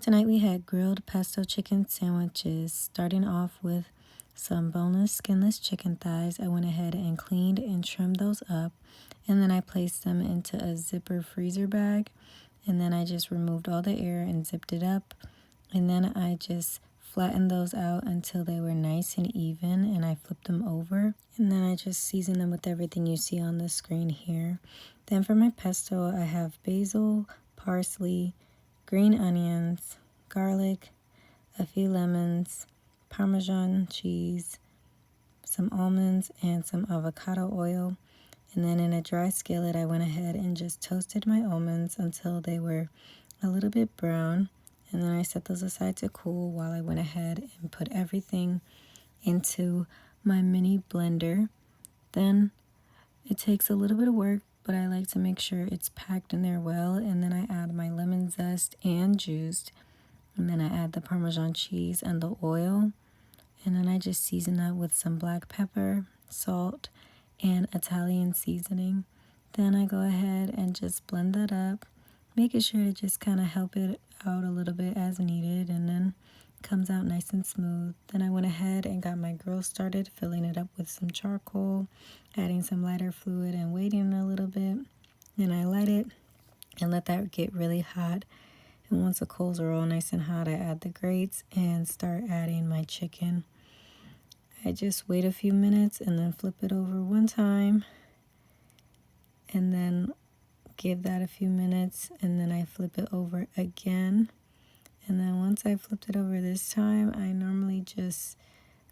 Tonight we had grilled pesto chicken sandwiches, starting off with some boneless, skinless chicken thighs. I went ahead and cleaned and trimmed those up, and then I placed them into a zipper freezer bag, and then I just removed all the air and zipped it up, and then I just flattened those out until they were nice and even, and I flipped them over, and then I just seasoned them with everything you see on the screen here. Then for my pesto, I have basil, parsley, green onions, garlic, a few lemons, Parmesan cheese, some almonds, and some avocado oil. And then in a dry skillet, I went ahead and just toasted my almonds until they were a little bit brown. And then I set those aside to cool while I went ahead and put everything into my mini blender. Then it takes a little bit of work, but I like to make sure it's packed in there well. And then I add my lemon zest and juiced. And then I add the Parmesan cheese and the oil. And then I just season that with some black pepper, salt, and Italian seasoning. Then I go ahead and just blend that up, making sure to just kind of help it out a little bit as needed, and then it comes out nice and smooth. Then I went ahead and got my grill started, filling it up with some charcoal, adding some lighter fluid and waiting a little bit. Then I light it and let that get really hot. And once the coals are all nice and hot, I add the grates and start adding my chicken. I just wait a few minutes and then flip it over one time, and then give that a few minutes, and then I flip it over again. And then once I flipped it over this time, I normally just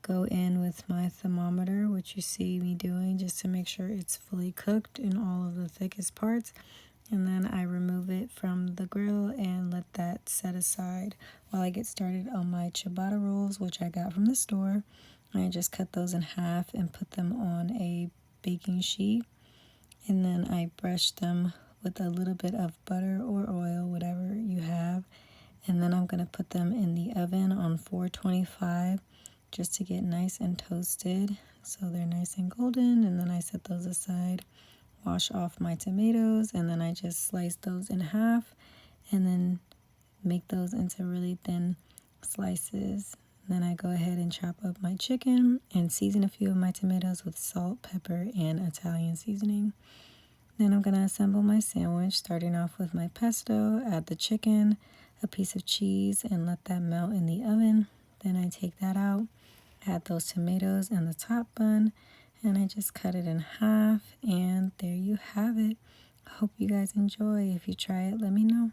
go in with my thermometer, which you see me doing, just to make sure it's fully cooked in all of the thickest parts. And then I remove it from the grill and let that set aside while I get started on my ciabatta rolls, which I got from the store. I just cut those in half and put them on a baking sheet. And then I brush them with a little bit of butter or oil, whatever you have. And then I'm going to put them in the oven on 425 just to get nice and toasted. So they're nice and golden. And then I set those aside, wash off my tomatoes, and then I just slice those in half and then make those into really thin slices. Then I go ahead and chop up my chicken and season a few of my tomatoes with salt, pepper, and Italian seasoning. Then I'm going to assemble my sandwich, starting off with my pesto, add the chicken, a piece of cheese, and let that melt in the oven. Then I take that out, add those tomatoes and the top bun, and I just cut it in half, and there you have it. I hope you guys enjoy. If you try it, let me know.